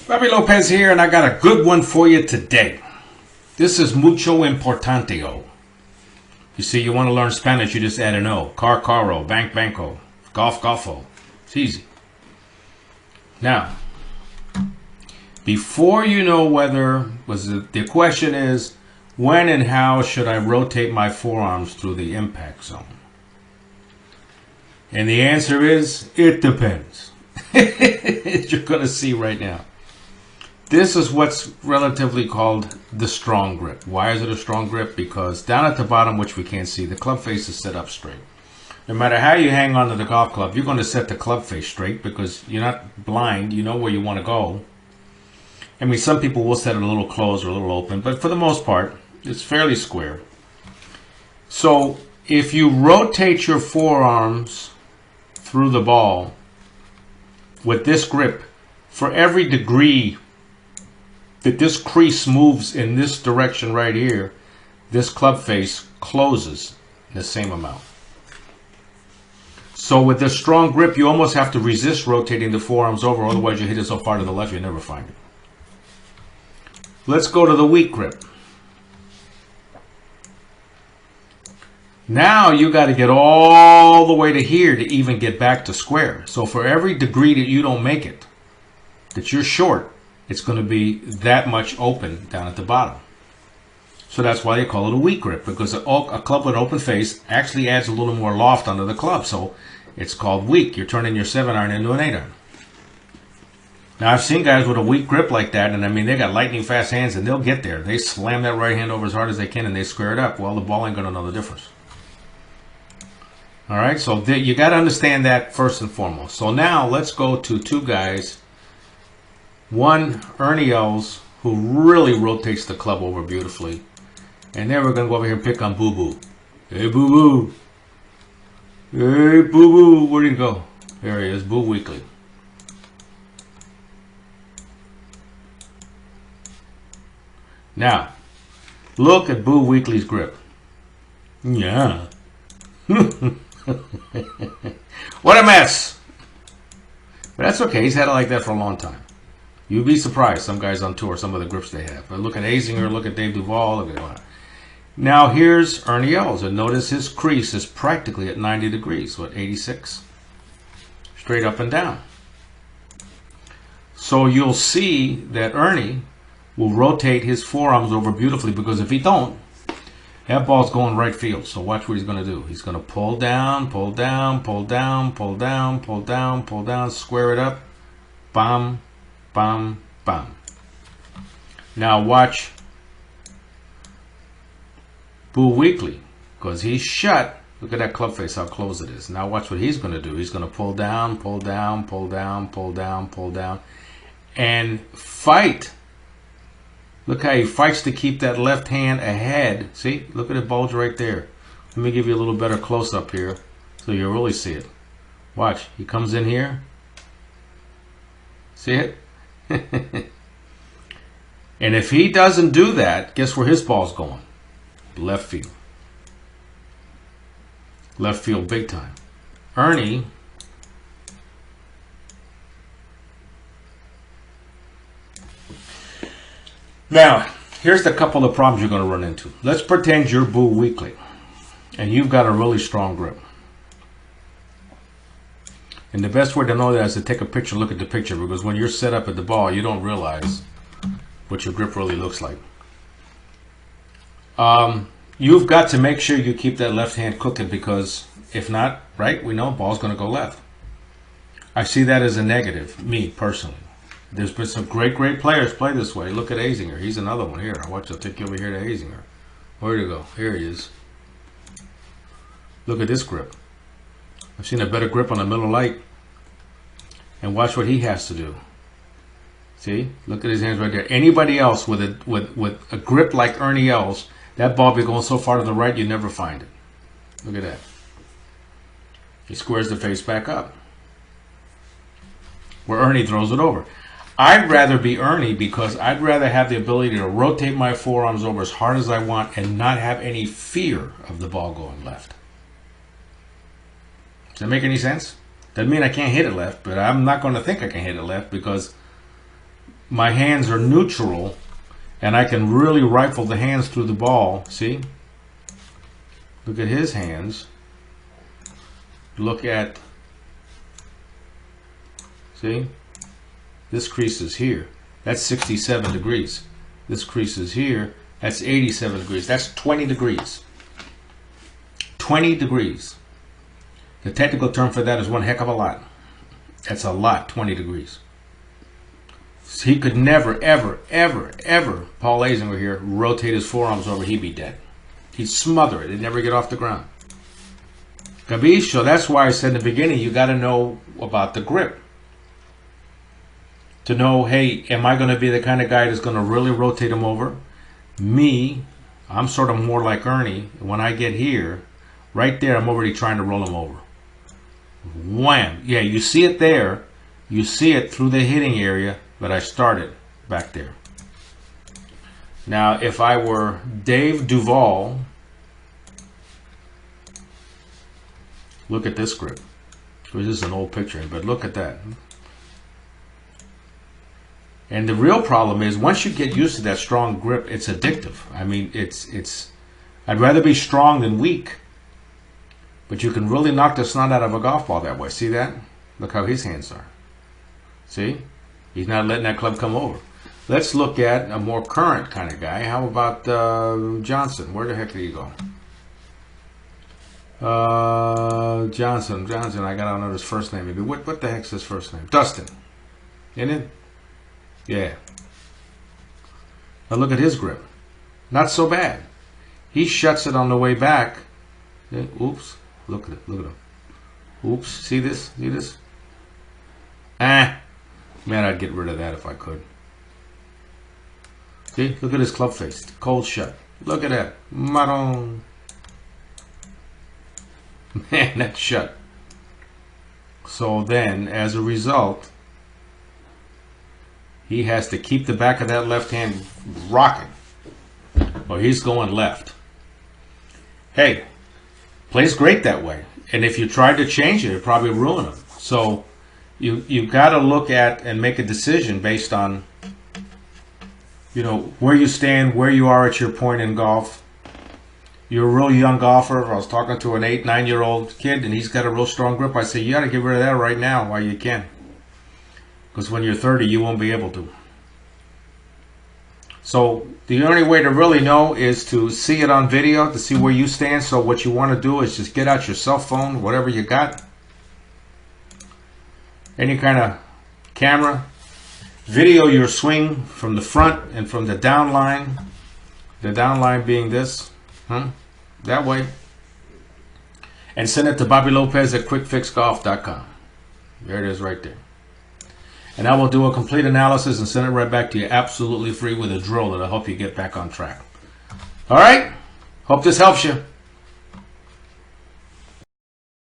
Bobby Lopez here, and I got a good one for you today. This is mucho importante. You see, you want to learn Spanish, you just add an O. Car, caro, bank, banco, golf, golfo. It's easy. Now, before you know whether, the question is, when and how should I rotate my forearms through the impact zone? And the answer is, it depends. You're going to see right now. This is what's relatively called the strong grip. Why is it a strong grip? Because down at the bottom, which we can't see, the club face is set up straight. No matter how you hang onto the golf club, you're going to set the club face straight because you're not blind. You know where you want to go. I mean, some people will set it a little closed or a little open, but for the most part, it's fairly square. So if you rotate your forearms through the ball with this grip, for every degree that this crease moves in this direction right here, this club face closes the same amount. So with this strong grip, you almost have to resist rotating the forearms over, otherwise you hit it so far to the left you'll never find it. Let's go to the weak grip. Now you got to get all the way to here to even get back to square. So for every degree that you don't make it, that you're short, it's going to be that much open down at the bottom. So that's why they call it a weak grip, because a club with an open face actually adds a little more loft under the club. So it's called weak. You're turning your 7-iron into an 8-iron. Now I've seen guys with a weak grip like that, and I mean they got lightning fast hands, and they'll get there. They slam that right hand over as hard as they can, and they square it up. Well, the ball ain't going to know the difference. All right, so you got to understand that first and foremost. So now let's go to two guys. One, Ernie Els, who really rotates the club over beautifully. And then we're going to go over here and pick on Boo Boo. Hey, Boo Boo. Hey, Boo Boo. Where'd he go? There he is, Boo Weekly. Now, look at Boo Weekly's grip. Yeah. What a mess. But that's okay. He's had it like that for a long time. You'd be surprised. Some guys on tour, some of the grips they have. But look at Azinger, look at Dave Duvall. Look at that. Now here's Ernie Els. And notice his crease is practically at 90 degrees. What, 86? Straight up and down. So you'll see that Ernie will rotate his forearms over beautifully, because if he don't, that ball's going right field. So watch what he's going to do. He's going to pull down, pull down, pull down, pull down, pull down, pull down, square it up. Bam, bam, bam. Now watch Boo Weekly, because he's shut. Look at that club face, how close it is. Now watch what he's going to do. He's going to pull down, pull down, pull down, pull down, pull down, and fight. Look how he fights to keep that left hand ahead. See? Look at it bulge right there. Let me give you a little better close-up here so you'll really see it. Watch. He comes in here. See it? And if he doesn't do that, guess where his ball's going? Left field. Left field big time. Ernie now, here's the couple of problems you're going to run into. Let's pretend you're Boo Weekly and you've got a really strong grip. And the best way to know that is to take a picture, look at the picture, because when you're set up at the ball, you don't realize what your grip really looks like. You've got to make sure you keep that left hand cooking, because if not, right, we know ball's going to go left. I see that as a negative, me personally. There's been some great players play this way. Look at Azinger. He's another one here. I'll take you over here to Azinger. Where'd he go? Here he is. Look at this grip. I've seen a better grip on the middle light. And watch what he has to do. See? Look at his hands right there. Anybody else with a grip like Ernie Els, that ball be going so far to the right you never find it. Look at that. He squares the face back up, where Ernie throws it over. I'd rather be Ernie, because I'd rather have the ability to rotate my forearms over as hard as I want and not have any fear of the ball going left. Does that make any sense? Doesn't mean I can't hit it left, but I'm not going to think I can hit it left, because my hands are neutral, and I can really rifle the hands through the ball. See? Look at his hands. Look at, see? This crease is here. That's 67 degrees. This crease is here. That's 87 degrees. That's 20 degrees. 20 degrees. The technical term for that is one heck of a lot. That's a lot, 20 degrees. So he could never, ever, ever, ever, Paul Azinger here, rotate his forearms over. He'd be dead. He'd smother it. It'd never get off the ground. Capiche? So that's why I said in the beginning, you got to know about the grip. To know, hey, am I going to be the kind of guy that's going to really rotate him over? Me, I'm sort of more like Ernie. When I get here, right there, I'm already trying to roll him over. Wham! Yeah, you see it there. You see it through the hitting area, but I started back there. Now, if I were Dave Duvall, look at this grip. This is an old picture, but look at that. And the real problem is, once you get used to that strong grip, it's addictive. I mean, I'd rather be strong than weak. But you can really knock the snot out of a golf ball that way. See that? Look how his hands are. See? He's not letting that club come over. Let's look at a more current kind of guy. How about Johnson? Where the heck did he go? Johnson. I gotta know his first name. Maybe. What the heck's his first name? Dustin. Isn't it? Yeah. Now look at his grip. Not so bad. He shuts it on the way back. Yeah, oops. Look at it. Look at him. Oops. See this? See this? Man, I'd get rid of that if I could. See? Look at his club face. Cold shut. Look at that. Maron. Man, that's shut. So then, as a result, he has to keep the back of that left hand rocking, or he's going left. Hey, plays great that way. And if you tried to change it, it'd probably ruin him. So you've got to look at and make a decision based on, you know, where you stand, where you are at your point in golf. You're a real young golfer. I was talking to an 8, 9-year-old kid, and he's got a real strong grip. I say, you got to get rid of that right now while you can. Because when you're 30, you won't be able to. So the only way to really know is to see it on video, to see where you stand. So what you want to do is just get out your cell phone, whatever you got, any kind of camera, video your swing from the front and from the down line. The down line being this, that way. And send it to Bobby Lopez at quickfixgolf.com. There it is right there. And I will do a complete analysis and send it right back to you absolutely free with a drill that'll help you get back on track. All right? Hope this helps you.